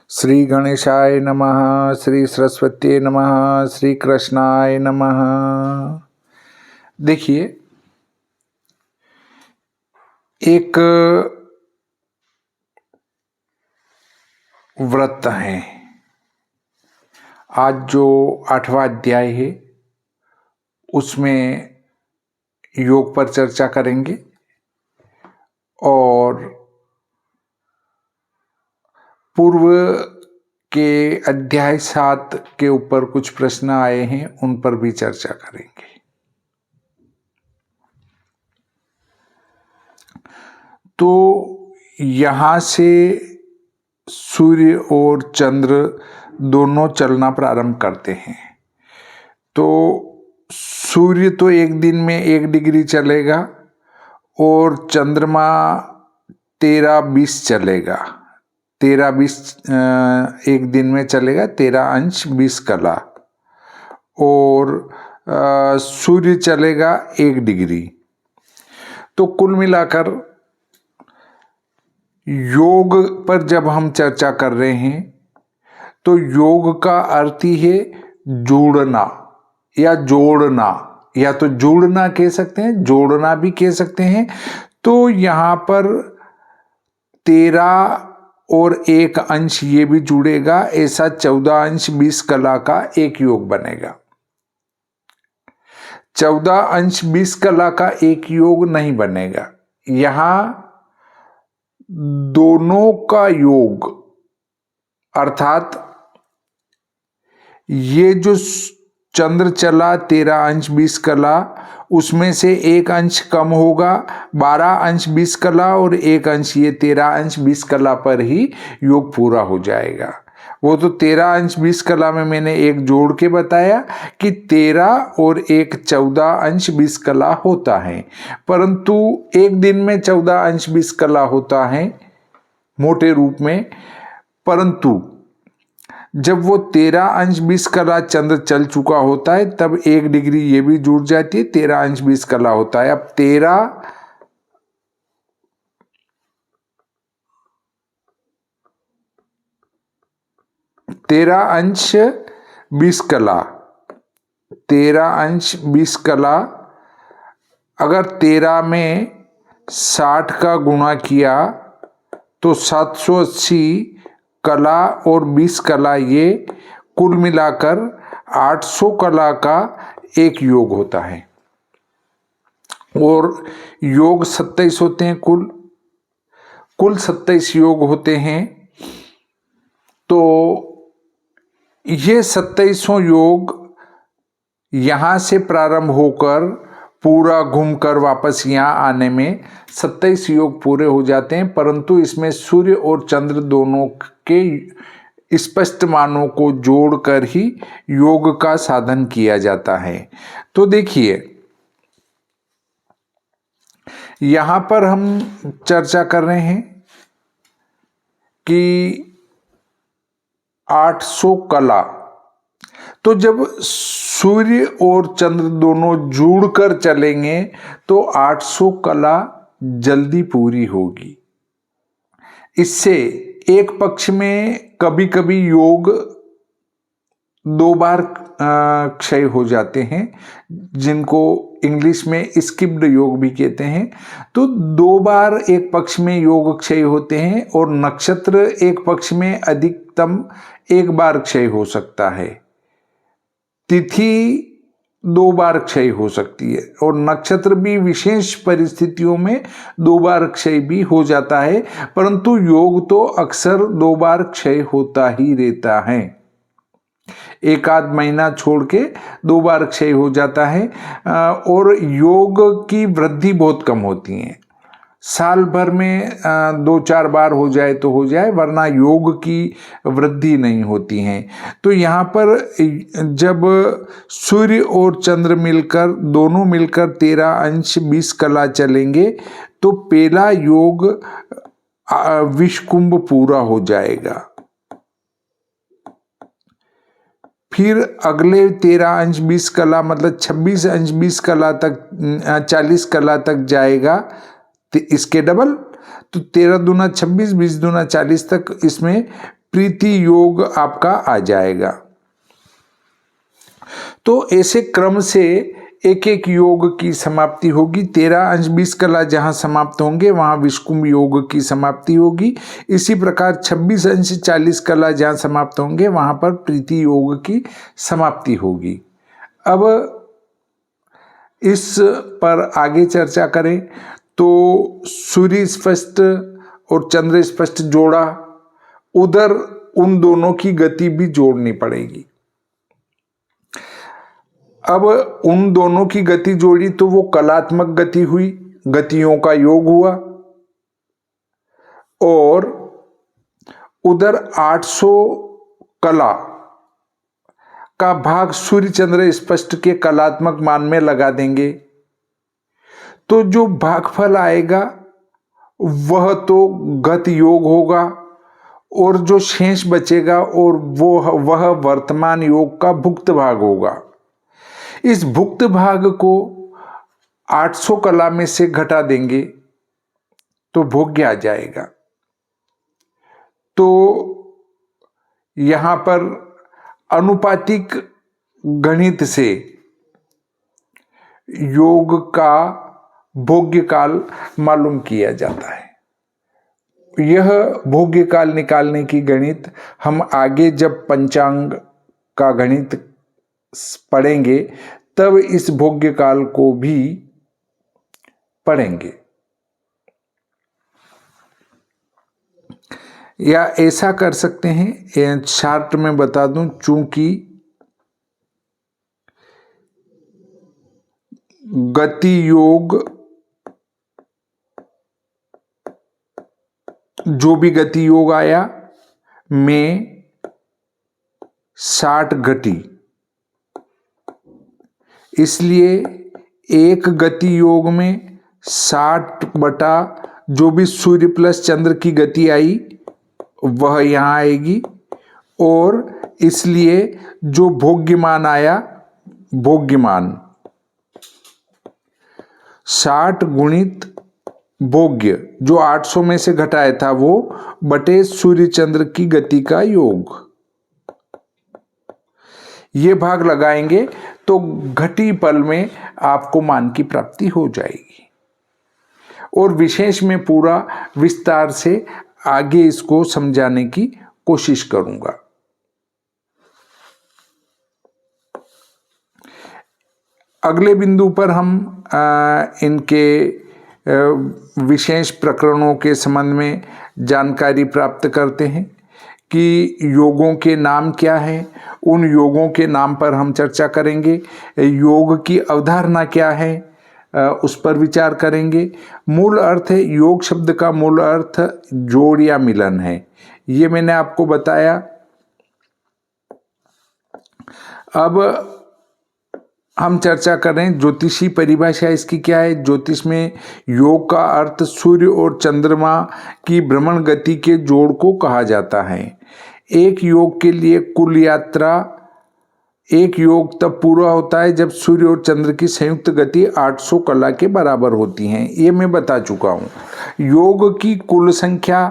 श्री गणेशाय नमः, श्री सरस्वती नमः, श्री कृष्णाय नमः। देखिए, एक व्रत है। आज जो 8वां अध्याय है उसमें योग पर चर्चा करेंगे और पूर्व के अध्याय 7 के ऊपर कुछ प्रश्न आए हैं, उन पर भी चर्चा करेंगे। तो यहाँ से सूर्य और चंद्र दोनों चलना प्रारंभ करते हैं। तो सूर्य तो एक दिन में 1 डिग्री चलेगा और चंद्रमा 13-20 चलेगा। 13-20 एक दिन में चलेगा, 13 अंश 20 कला। और सूर्य चलेगा 1 डिग्री। तो कुल मिलाकर योग पर जब हम चर्चा कर रहे हैं तो योग का अर्थ ही है जोड़ना या जोड़ना, या तो जोड़ना कह सकते हैं, जोड़ना भी कह सकते हैं। तो यहाँ पर 13 और 1 अंश ये भी जुड़ेगा, ऐसा 14 अंश 20 कला का एक योग बनेगा। 14 अंश 20 कला का एक योग नहीं बनेगा। यहाँ दोनों का योग, अर्थात ये जो चंद्र चला 13 अंश 20 कला, उसमें से 1 अंश कम होगा, 12 अंश 20 कला, और 1 अंश ये 13 अंश 20 कला पर ही योग पूरा हो जाएगा। वो तो 13 अंश 20 कला में मैंने एक जोड़ के बताया कि 13 और 1 14 अंश 20 कला होता है, परंतु एक दिन में 14 अंश 20 कला होता है मोटे रूप में। परंतु जब वो 13 अंश 20 कला चंद्र चल चुका होता है तब 1 डिग्री ये भी जुड़ जाती है, 13 अंश 20 कला होता है। अब 13 अंश 20 कला, 13 अंश 20 कला, अगर 13 में 60 का गुणा किया तो 780 कला और 20 कला, ये कुल मिलाकर 800 कला का एक योग होता है। और योग 27 होते हैं, कुल 27 योग होते हैं। तो ये 27 योग यहाँ से प्रारंभ होकर पूरा घूमकर वापस यहाँ आने में 27 योग पूरे हो जाते हैं। परंतु इसमें सूर्य और चंद्र दोनों के स्पष्ट मानों को जोड़कर ही योग का साधन किया जाता है। तो देखिए, यहाँ पर हम चर्चा कर रहे हैं कि 800 कला। तो जब सूर्य और चंद्र दोनों जुड़कर चलेंगे तो 800 कला जल्दी पूरी होगी। इससे एक पक्ष में कभी कभी योग 2 बार क्षय हो जाते हैं, जिनको इंग्लिश में स्किप्ड योग भी कहते हैं। तो 2 बार एक पक्ष में योग क्षय होते हैं, और नक्षत्र एक पक्ष में अधिकतम 1 बार क्षय हो सकता है। तिथि 2 बार क्षय हो सकती है, और नक्षत्र भी विशेष परिस्थितियों में 2 बार क्षय भी हो जाता है। परंतु योग तो अक्सर 2 बार क्षय होता ही रहता है। 1 आध महीना छोड़ के 2 बार क्षय हो जाता है, और योग की वृद्धि बहुत कम होती है। साल भर में 2-4 बार हो जाए तो हो जाए, वरना योग की वृद्धि नहीं होती है। तो यहाँ पर जब सूर्य और चंद्र मिलकर, दोनों मिलकर 13 अंश 20 कला चलेंगे तो पहला योग विषकुंभ पूरा हो जाएगा। फिर अगले 13 अंश 20 कला, मतलब 26 अंश 20 कला तक, 40 कला तक जाएगा, इसके डबल। तो 13 दूना 26, 20 दूना 40 तक इसमें प्रीति योग आपका आ जाएगा। तो ऐसे क्रम से एक एक योग की समाप्ति होगी। 13 अंश 20 कला जहां समाप्त होंगे वहां विषकुंभ योग की समाप्ति होगी। इसी प्रकार 26 अंश 40 कला जहां समाप्त होंगे वहां पर प्रीति योग की समाप्ति होगी। अब इस पर आगे चर्चा करें तो सूर्य स्पष्ट और चंद्र स्पष्ट जोड़ा, उधर उन दोनों की गति भी जोड़नी पड़ेगी। अब उन दोनों की गति जोड़ी तो वो कलात्मक गति हुई, गतियों का योग हुआ, और उधर 800 कला का भाग सूर्य चंद्र स्पष्ट के कलात्मक मान में लगा देंगे, तो जो भागफल आएगा वह तो गत योग होगा, और जो शेष बचेगा और वह वर्तमान योग का भुक्त भाग होगा। इस भुक्त भाग को 800 कला में से घटा देंगे तो भोग्य आ जाएगा। तो यहां पर अनुपातिक गणित से योग का भोग्य काल मालूम किया जाता है। यह भोग्य काल निकालने की गणित हम आगे जब पंचांग का गणित पढ़ेंगे तब इस भोग्य काल को भी पढ़ेंगे। या ऐसा कर सकते हैं, चार्ट में बता दूं, चूंकि गति योग, जो भी गति योग आया में 60 घटी, इसलिए एक गति योग में 60 बटा जो भी सूर्य प्लस चंद्र की गति आई वह यहां आएगी, और इसलिए जो भोग्यमान आया, भोग्यमान 60 गुणित भोग्य जो 800 में से घटाया था वो बटे सूर्य चंद्र की गति का योग, ये भाग लगाएंगे तो घटी पल में आपको मान की प्राप्ति हो जाएगी। और विशेष में पूरा विस्तार से आगे इसको समझाने की कोशिश करूंगा। अगले बिंदु पर हम इनके विशेष प्रकरणों के संबंध में जानकारी प्राप्त करते हैं कि योगों के नाम क्या हैं। उन योगों के नाम पर हम चर्चा करेंगे। योग की अवधारणा क्या है उस पर विचार करेंगे। मूल अर्थ है, योग शब्द का मूल अर्थ जोड़ या मिलन है, ये मैंने आपको बताया। अब हम चर्चा करें ज्योतिषी परिभाषा इसकी क्या है। ज्योतिष में योग का अर्थ सूर्य और चंद्रमा की भ्रमण गति के जोड़ को कहा जाता है। एक योग के लिए कुल यात्रा, एक योग तब पूरा होता है जब सूर्य और चंद्र की संयुक्त गति 800 कला के बराबर होती है, ये मैं बता चुका हूँ। योग की कुल संख्या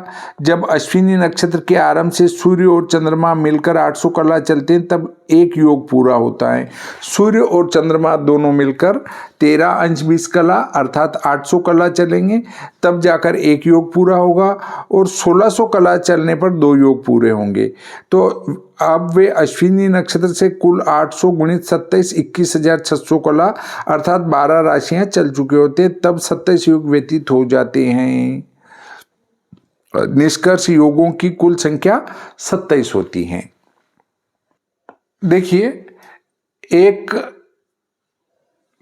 जब अश्विनी नक्षत्र के आरंभ से सूर्य और चंद्रमा मिलकर 800 कला चलते हैं तब एक योग पूरा होता है। सूर्य और चंद्रमा दोनों मिलकर 13 अंश 20 कला अर्थात 800 कला चलेंगे, तब जाकर एक योग पूरा होगा, और 1600 कला चलने पर 2 योग पूरे होंगे। तो अब वे अश्विनी नक्षत्र से कुल 800 गुणित 27 21,600 कला अर्थात 12 राशियां चल चुके होते हैं, तब 27 योग व्यतीत हो जाते हैं। निष्कर्ष योगों की कुल संख्या 27 होती है। देखिए, एक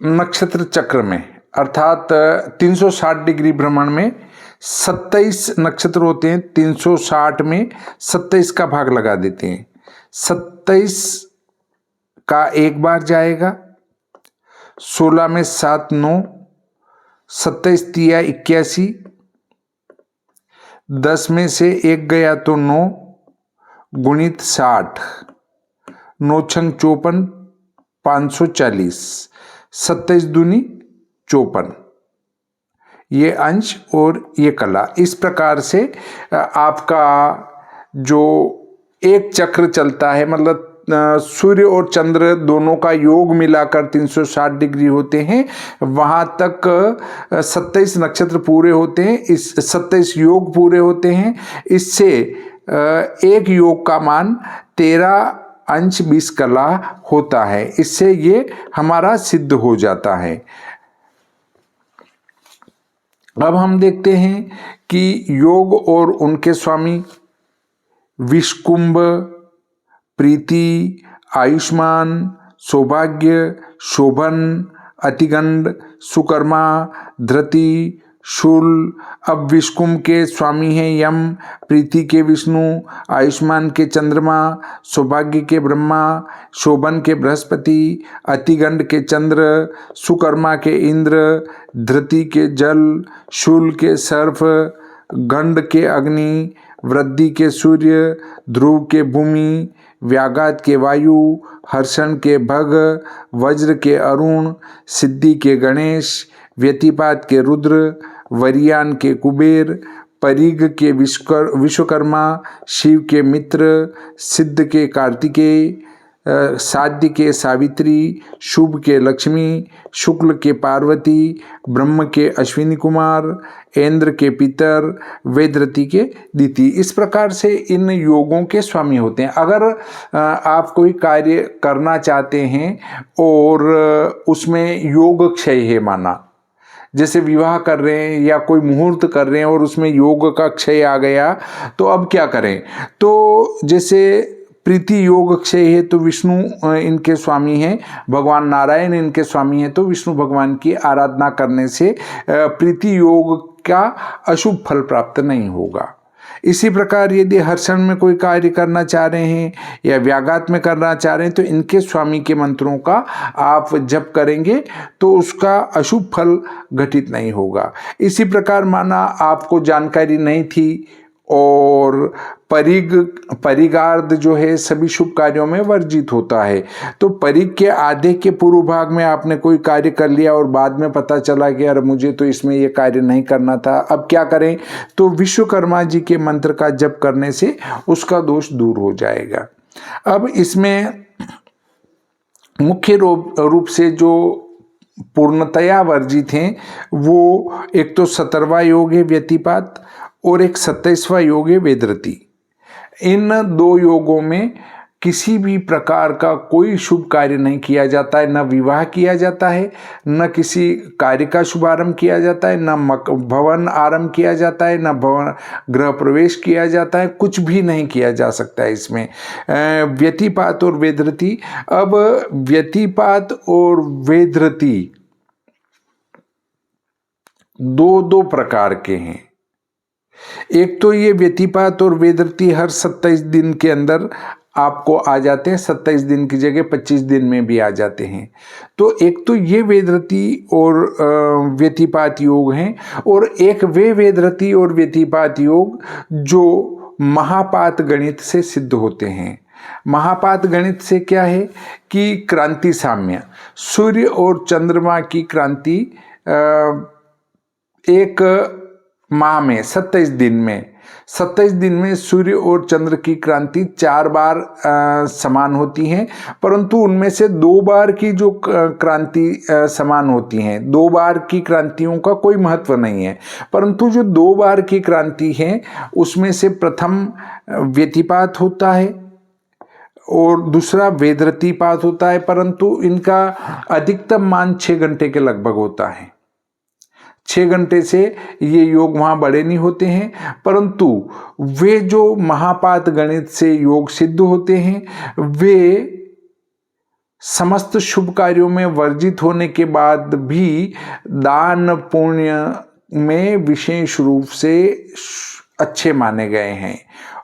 नक्षत्र चक्र में अर्थात 360 डिग्री भ्रमण में 27 नक्षत्र होते हैं। 360 में 27 का भाग लगा देते हैं। 27 का एक बार जाएगा, 16 में 7 9, 27 तिया 81, 10 में से एक गया तो 9 गुणित 60, 9 छंग 54, 540, 27 दूनी 54, ये अंश और ये कला। इस प्रकार से आपका जो एक चक्र चलता है, मतलब सूर्य और चंद्र दोनों का योग मिलाकर 360 डिग्री होते हैं, वहां तक 27 नक्षत्र पूरे होते हैं, इस 27 योग पूरे होते हैं। इससे एक योग का मान 13 अंश 20 कला होता है। इससे ये हमारा सिद्ध हो जाता है। अब हम देखते हैं कि योग और उनके स्वामी विषकुंभ, प्रीति, आयुष्मान, सौभाग्य, शोभन, अतिगंड, सुकर्मा, धृति, शूल। अब विषकुंभ के स्वामी हैं यम, प्रीति के विष्णु, आयुष्मान के चंद्रमा, सौभाग्य के ब्रह्मा, शोभन के बृहस्पति, अतिगंड के चंद्र, सुकर्मा के इंद्र, धृति के जल, शूल के सर्प, गंड के अग्नि, वृद्धि के सूर्य, ध्रुव के भूमि, व्याघात के वायु, हर्षण के भग, वज्र के अरुण, सिद्धि के गणेश, व्यतिपात के रुद्र, वरियान के कुबेर, परिग के विश्वकर्मा, शिव के मित्र, सिद्ध के कार्तिकेय, साध्य के सावित्री, शुभ के लक्ष्मी, शुक्ल के पार्वती, ब्रह्म के अश्विनी कुमार, इंद्र के पितर, वेदरति के दिति। इस प्रकार से इन योगों के स्वामी होते हैं। अगर आप कोई कार्य करना चाहते हैं और उसमें योग क्षय है, माना जैसे विवाह कर रहे हैं या कोई मुहूर्त कर रहे हैं और उसमें योग का क्षय आ गया, तो अब क्या करें? तो जैसे प्रीति योग क्षय है तो विष्णु इनके स्वामी हैं, भगवान नारायण इनके स्वामी हैं, तो विष्णु भगवान की आराधना करने से प्रीति योग का अशुभ फल प्राप्त नहीं होगा। इसी प्रकार यदि हर्षण में कोई कार्य करना चाह रहे हैं या व्याघात में करना चाह रहे हैं, तो इनके स्वामी के मंत्रों का आप जप करेंगे तो उसका अशुभ फल घटित नहीं होगा। इसी प्रकार माना आपको जानकारी नहीं थी और परिगार्ध जो है सभी शुभ कार्यों में वर्जित होता है, तो परिग के आधे के पूर्व भाग में आपने कोई कार्य कर लिया और बाद में पता चला कि यार मुझे तो इसमें ये कार्य नहीं करना था, अब क्या करें? तो विश्वकर्मा जी के मंत्र का जप करने से उसका दोष दूर हो जाएगा। अब इसमें मुख्य रूप से जो पूर्णतया वर्जित हैं वो एक तो 17वां योग है व्यतिपात और एक 27वां योग है वेदरति। इन दो योगों में किसी भी प्रकार का कोई शुभ कार्य नहीं किया जाता है, न विवाह किया जाता है, न किसी कार्य का शुभारंभ किया जाता है, न भवन आरंभ किया जाता है, न भवन गृह प्रवेश किया जाता है, कुछ भी नहीं किया जा सकता है इसमें। व्यतिपात और वेदरति। अब व्यतिपात और वेदरति दो प्रकार के हैं। एक तो ये व्यतिपात और वेदरति हर 27 दिन के अंदर आपको आ जाते हैं, 27 दिन की जगह 25 दिन में भी आ जाते हैं। तो एक तो ये वेदरति और व्यतिपात योग हैं, और एक वे वेदरति और व्यतिपात योग जो महापात गणित से सिद्ध होते हैं। महापात गणित से क्या है कि क्रांति साम्य, सूर्य और चंद्रमा की क्रांति एक माह में 27 दिन में सूर्य और चंद्र की क्रांति 4 बार समान होती हैं, परंतु उनमें से 2 बार की जो क्रांति समान होती हैं, 2 बार की क्रांतियों का कोई महत्व नहीं है, परंतु जो 2 बार की क्रांति है उसमें से प्रथम व्यतिपात होता है और दूसरा वेदरतिपात होता है, परंतु इनका अधिकतम मान 6 घंटे के लगभग होता है। 6 घंटे से ये योग वहाँ बड़े नहीं होते हैं, परंतु वे जो महापात गणित से योग सिद्ध होते हैं वे समस्त शुभ कार्यों में वर्जित होने के बाद भी दान पुण्य में विशेष रूप से अच्छे माने गए हैं।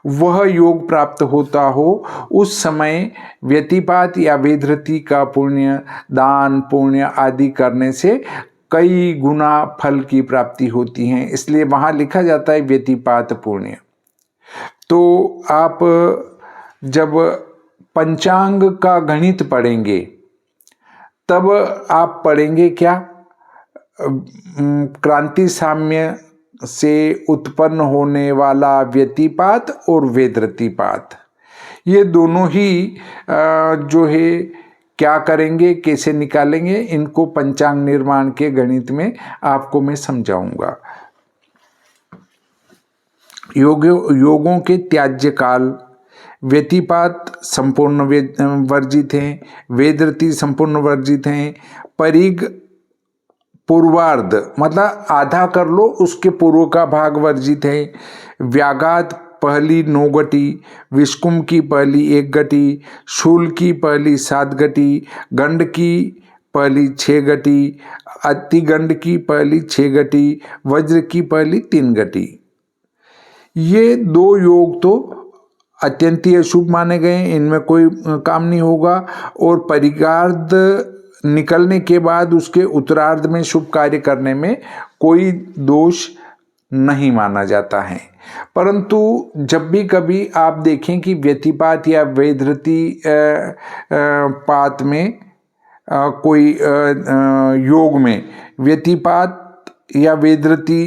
वह योग प्राप्त होता हो उस समय व्यतिपात या वेदरति का पुण्य, दान पुण्य आदि करने से कई गुना फल की प्राप्ति होती है, इसलिए वहाँ लिखा जाता है व्यतिपात पुण्य। तो आप जब पंचांग का गणित पढ़ेंगे तब आप पढ़ेंगे क्या? क्रांति साम्य से उत्पन्न होने वाला व्यतिपात और वेदरतिपात, ये दोनों ही जो है क्या करेंगे, कैसे निकालेंगे, इनको पंचांग निर्माण के गणित में आपको मैं समझाऊंगा। योगों के त्याज्य काल, व्यतिपात संपूर्ण वर्जित हैं, वेदरति संपूर्ण वर्जित हैं, परिग पूर्वार्ध मतलब आधा कर लो उसके पूर्व का भाग वर्जित है, व्याघात पहली 9 गति, विष्कुम की पहली 1 गति, शूल की पहली 7 गति, गंड की पहली 6 गति, अतिगंड की पहली 6 गति, वज्र की पहली 3 गति। ये 2 योग तो अत्यंत ही अशुभ माने गए, इनमें कोई काम नहीं होगा। और परिगार्ध निकलने के बाद उसके उत्तरार्ध में शुभ कार्य करने में कोई दोष नहीं माना जाता है। परंतु जब भी कभी आप देखें कि व्यतिपात या वेदरति पात में कोई योग में व्यतिपात या वेदरति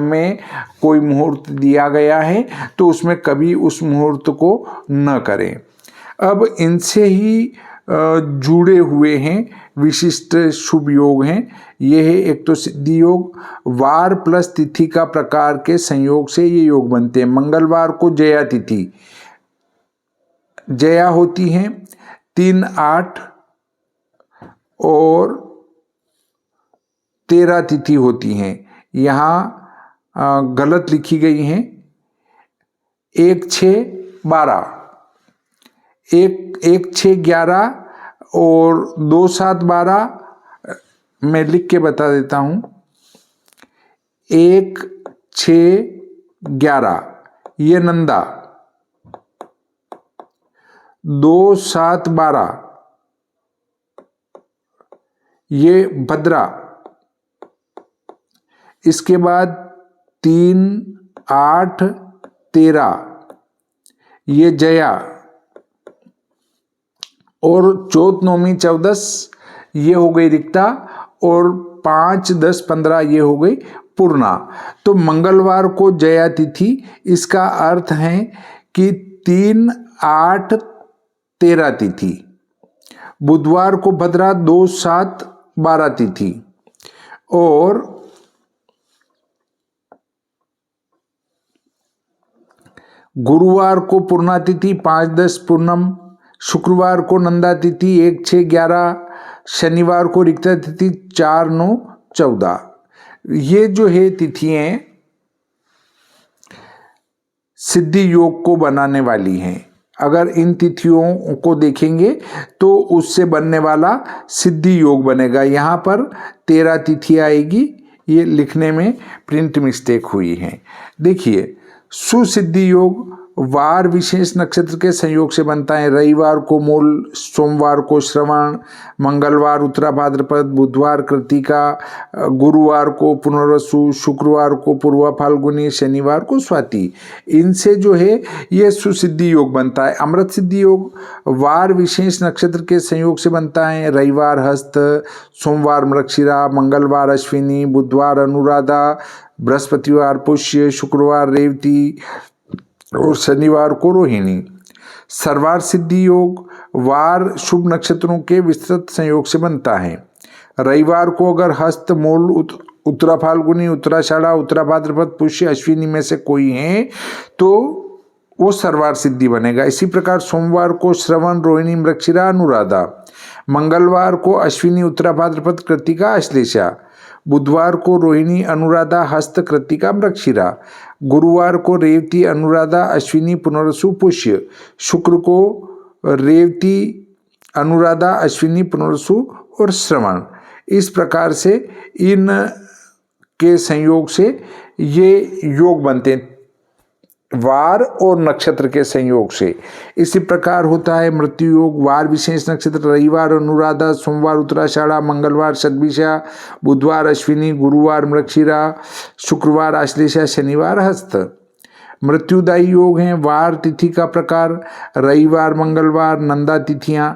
में कोई मुहूर्त दिया गया है तो उसमें कभी उस मुहूर्त को न करें। अब इनसे ही जुड़े हुए हैं विशिष्ट शुभ योग हैं। ये है एक तो सिद्धि योग, वार प्लस तिथि का प्रकार के संयोग से ये योग बनते हैं। मंगलवार को जया तिथि, जया होती हैं 3, 8 और 13 तिथि होती हैं। यहाँ गलत लिखी गई हैं, 1, 6, 12, 1, 6, 11 और 2, 7, 12 मैं लिख के बता देता हूँ। 1, 6, 11 ये नंदा, 2, 7, 12 ये भद्रा, इसके बाद 3, 8, 13 ये जया और 4, 9, 14 ये हो गई रिक्ता और 5, 10, 15 ये हो गई पूर्णा। तो मंगलवार को जया तिथि, इसका अर्थ है कि 3, 8, 13 तिथि। बुधवार को भद्रा 2, 7, 12 तिथि और गुरुवार को पूर्णा तिथि 5, 10 पूर्णम, शुक्रवार को नंदा तिथि 1, 6, 11, शनिवार को रिक्ता तिथि 4, 9, 14। ये जो है तिथियां सिद्धि योग को बनाने वाली हैं। अगर इन तिथियों को देखेंगे तो उससे बनने वाला सिद्धि योग बनेगा। यहाँ पर 13 तिथि आएगी, ये लिखने में प्रिंट मिस्टेक हुई है। देखिए, सुसिद्धि योग वार विशेष नक्षत्र के संयोग से बनता है। रविवार को मूल, सोमवार को श्रवण, मंगलवार उत्तरा भाद्रपद, बुधवार कृतिका, गुरुवार को पुनर्वसु, शुक्रवार को पूर्वा फाल्गुनी, शनिवार को स्वाति। इनसे जो है ये सुसिद्धि योग बनता है। अमृत सिद्धि योग वार विशेष नक्षत्र के संयोग से बनता है। रविवार हस्त, सोमवार मृगशिरा, मंगलवार अश्विनी, बुधवार अनुराधा, बृहस्पतिवार पुष्य, शुक्रवार रेवती और शनिवार को रोहिणी। सर्वार सिद्धि योग वार शुभ नक्षत्रों के विस्तृत संयोग से बनता है। रविवार को अगर हस्त, मूल, उत्तरा फाल्गुनी, उत्तराषाढ़ा, उत्तरा भाद्रपद, पुष्य, अश्विनी में से कोई है तो वो सर्वार सिद्धि बनेगा। इसी प्रकार सोमवार को श्रवण, रोहिणी, मृगशिरा, अनुराधा, मंगलवार को अश्विनी, उत्तरा भाद्रपद, कृतिका, अश्लेषा, बुधवार को रोहिणी, अनुराधा, हस्त, कृतिका, मृगशिरा, गुरुवार को रेवती, अनुराधा, अश्विनी, पुनर्वसु, पुष्य, शुक्र को रेवती, अनुराधा, अश्विनी, पुनर्वसु और श्रवण। इस प्रकार से इन के संयोग से ये योग बनते हैं, वार और नक्षत्र के संयोग से। इसी प्रकार होता है मृत्यु योग वार विशेष नक्षत्र, रविवार अनुराधा, सोमवार उत्तराषाढ़ा, मंगलवार शतभिषा, बुधवार अश्विनी, गुरुवार मृगशिरा, शुक्रवार आश्लेषा, शनिवार हस्त। मृत्युदायी योग हैं वार तिथि का प्रकार, रविवार मंगलवार नंदा तिथियां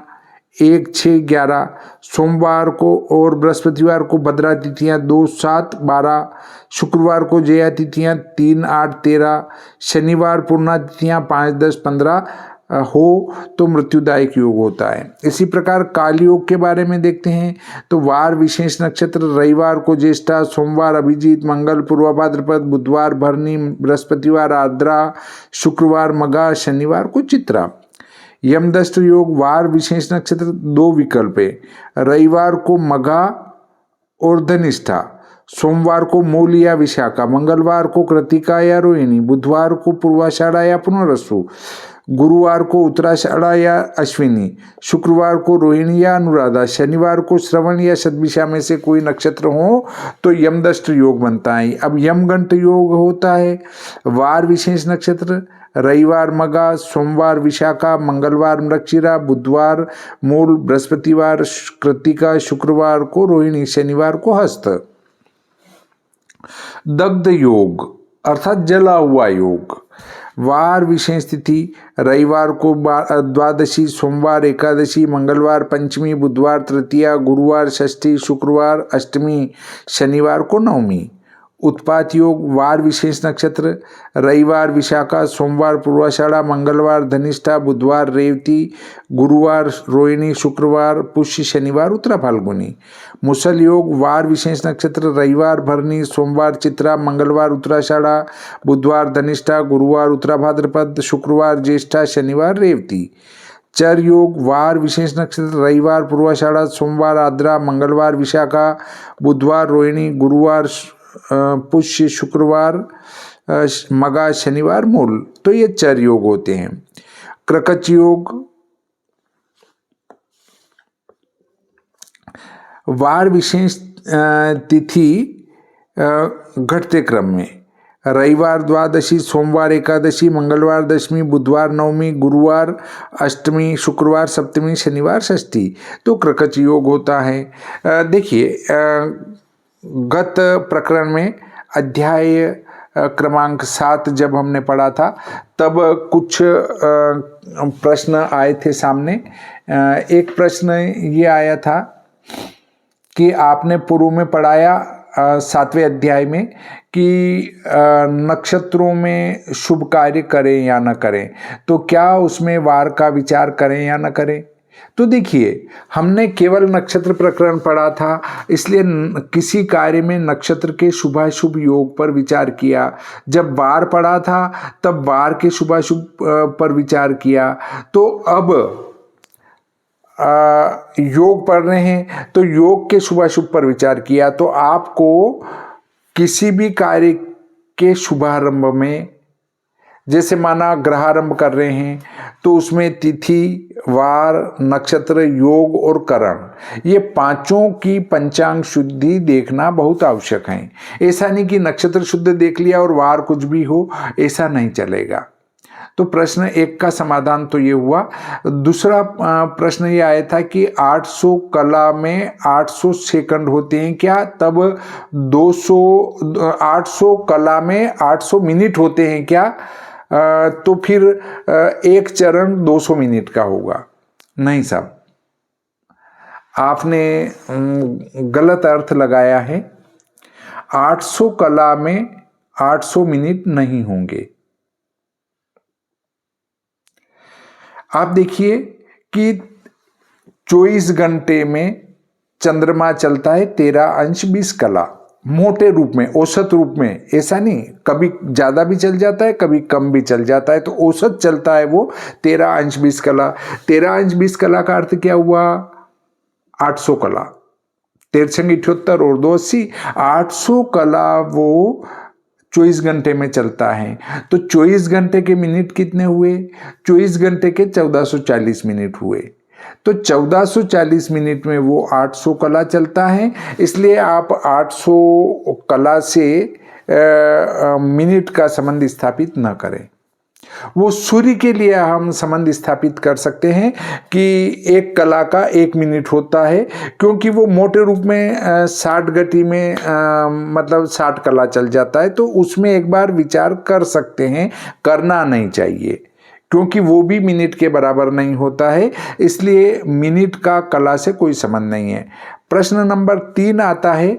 1, 6, 11, सोमवार को और बृहस्पतिवार को भद्रा तिथियां 2, 7, 12, शुक्रवार को जया तिथियां 3, 8, 13, शनिवार पूर्णा तिथियां 5, 10, 15, हो तो मृत्युदायक योग होता है। इसी प्रकार काल योग के बारे में देखते हैं तो वार विशेष नक्षत्र रविवार को ज्येष्ठा, सोमवार अभिजीत, मंगल पूर्वा भाद्रपद, बुधवार भरणी, बृहस्पतिवार आर्द्रा, शुक्रवार मघा, शनिवार को चित्रा। यमदष्ट योग वार विशेष नक्षत्र 2 विकल्प है, रविवार को मघा और धनिष्ठा, सोमवार को मूल या विशाखा, मंगलवार को कृतिका या रोहिणी, बुधवार को पूर्वाषाढ़ा या पुनरसु, गुरुवार को उत्तराषाढ़ा या अश्विनी, शुक्रवार को रोहिणी या अनुराधा, शनिवार को श्रवण या शतभिषा में से कोई नक्षत्र हो तो यमदष्ट योग बनता है। अब यमगंट योग होता है वार विशेष नक्षत्र रविवार मघा, सोमवार विशाखा, मंगलवार मृगशिरा, बुधवार मूल, बृहस्पतिवार कृतिका, शुक्रवार को रोहिणी, शनिवार को हस्त। दग्ध योग अर्थात जला हुआ योग वार विशेष तिथि रविवार को द्वादशी, सोमवार एकादशी, मंगलवार पंचमी, बुधवार तृतीया, गुरुवार षष्ठी, शुक्रवार अष्टमी, शनिवार को नवमी। उत्पात योग वार विशेष नक्षत्र रविवार विशाखा, सोमवार पूर्वाषाढ़ा, मंगलवार धनिष्ठा, बुधवार रेवती, गुरुवार रोहिणी, शुक्रवार पुष्य, शनिवार उत्तरा फाल्गुनी। मुसल योग वार विशेष नक्षत्र रविवार भरणी, सोमवार चित्रा, मंगलवार उत्तराषाढ़ा, बुधवार धनिष्ठा, गुरुवार उत्तरा भाद्रपद, शुक्रवार ज्येष्ठा, शनिवार रेवती। चर योग वार विशेष नक्षत्र रविवार पूर्वाषाढ़ा, सोमवार आद्रा, मंगलवार विशाखा, बुधवार रोहिणी, गुरुवार पुष्य, शुक्रवार मघा, शनिवार मूल। तो ये चर योग होते हैं। क्रकच योग वार विशेष तिथि घटते क्रम में रविवार द्वादशी, सोमवार एकादशी, मंगलवार दशमी, बुधवार नवमी, गुरुवार अष्टमी, शुक्रवार सप्तमी, शनिवार षष्ठी। तो क्रकच योग होता है। देखिए गत प्रकरण में अध्याय क्रमांक 7 जब हमने पढ़ा था तब कुछ प्रश्न आए थे सामने। एक प्रश्न ये आया था कि आपने पूर्व में पढ़ाया 7वें अध्याय में कि नक्षत्रों में शुभ कार्य करें या न करें, तो क्या उसमें वार का विचार करें या न करें। तो देखिए हमने केवल नक्षत्र प्रकरण पढ़ा था, इसलिए किसी कार्य में नक्षत्र के शुभाशुभ योग पर विचार किया। जब वार पढ़ा था तब वार के शुभाशुभ पर विचार किया। तो अब योग पढ़ रहे हैं तो योग के शुभाशुभ पर विचार किया। तो आपको किसी भी कार्य के शुभारंभ में, जैसे माना ग्रहारंभ कर रहे हैं तो उसमें तिथि, वार, नक्षत्र, योग और करण, ये पांचों की पंचांग शुद्धि देखना बहुत आवश्यक है। ऐसा नहीं कि नक्षत्र शुद्ध देख लिया और वार कुछ भी हो, ऐसा नहीं चलेगा। तो प्रश्न 1 का समाधान तो ये हुआ। दूसरा प्रश्न ये आया था कि 800 कला में 800 सेकंड होते हैं क्या, तब 800 कला में 800 मिनट होते हैं क्या, तो फिर एक चरण 200 मिनट का होगा। नहीं साहब, आपने गलत अर्थ लगाया है। 800 कला में 800 मिनट नहीं होंगे। आप देखिए कि 24 घंटे में चंद्रमा चलता है 13 अंश 20 कला, मोटे रूप में, औसत रूप में। ऐसा नहीं, कभी ज़्यादा भी चल जाता है, कभी कम भी चल जाता है। तो औसत चलता है वो 13 अंश 20 कला। 13 अंश 20 कला का अर्थ क्या हुआ? 800 कला। 1378 और 280, 800 कला वो 24 घंटे में चलता है। तो 24 घंटे के मिनट कितने हुए? 24 घंटे के 1440 मिनट हुए। तो 1440 मिनट में वो 800 कला चलता है। इसलिए आप 800 कला से मिनट का संबंध स्थापित न करें। वो सूर्य के लिए हम संबंध स्थापित कर सकते हैं कि 1 कला का 1 मिनट होता है, क्योंकि वो मोटे रूप में 60 गति में मतलब 60 कला चल जाता है। तो उसमें एक बार विचार कर सकते हैं, करना नहीं चाहिए, क्योंकि वो भी मिनट के बराबर नहीं होता है। इसलिए मिनट का कला से कोई संबंध नहीं है। प्रश्न नंबर 3 आता है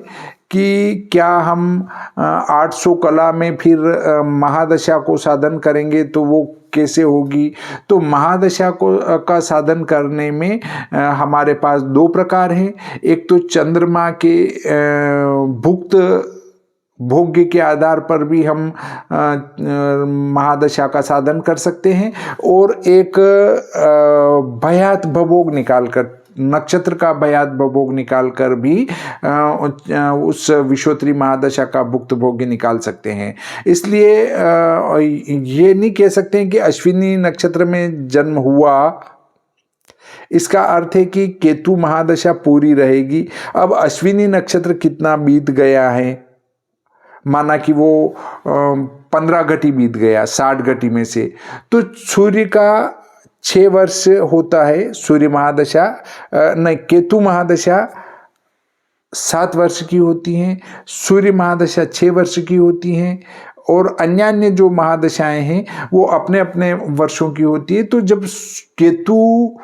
कि क्या हम 800 कला में फिर महादशा को साधन करेंगे, तो वो कैसे होगी। तो महादशा का साधन करने में हमारे पास दो प्रकार हैं। एक तो चंद्रमा के भुक्त भोग्य के आधार पर भी हम महादशा का साधन कर सकते हैं, और एक भयात भवोग निकालकर, नक्षत्र का भयात भवोग निकालकर भी उस विश्वोत्तरी महादशा का भुक्त भोग्य निकाल सकते हैं। इसलिए ये नहीं कह सकते हैं कि अश्विनी नक्षत्र में जन्म हुआ, इसका अर्थ है कि केतु महादशा पूरी रहेगी। अब अश्विनी नक्षत्र कितना बीत गया है, माना कि वो 15 घटी बीत गया 60 घटी में से, तो सूर्य का 6 वर्ष होता है, सूर्य महादशा नहीं, केतु महादशा 7 वर्ष की होती हैं, सूर्य महादशा 6 वर्ष की होती हैं, और अन्य जो महादशाएं हैं वो अपने अपने वर्षों की होती है। तो जब केतु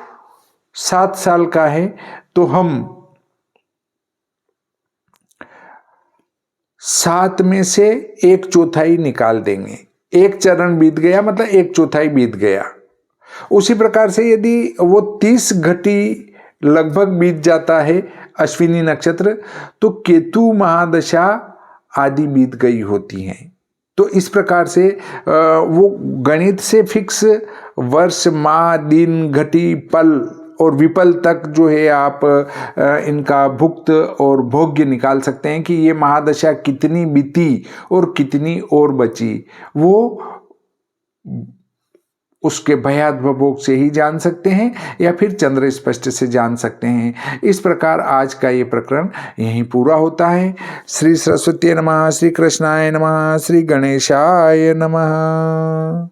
7 साल का है तो हम 7 में से 1/4 निकाल देंगे। एक चरण बीत गया मतलब 1/4 बीत गया। उसी प्रकार से यदि वो 30 घटी लगभग बीत जाता है अश्विनी नक्षत्र, तो केतु महादशा आदि बीत गई होती हैं। तो इस प्रकार से वो गणित से फिक्स वर्ष, माह, दिन, घटी, पल और विपल तक जो है आप इनका भुक्त और भोग्य निकाल सकते हैं कि ये महादशा कितनी बीती और कितनी और बची। वो उसके भयात भोग से ही जान सकते हैं या फिर चंद्र स्पष्ट से जान सकते हैं। इस प्रकार आज का ये प्रकरण यहीं पूरा होता है। श्री सरस्वती नमः, श्री कृष्णाय नमः, श्री गणेशाय नमः।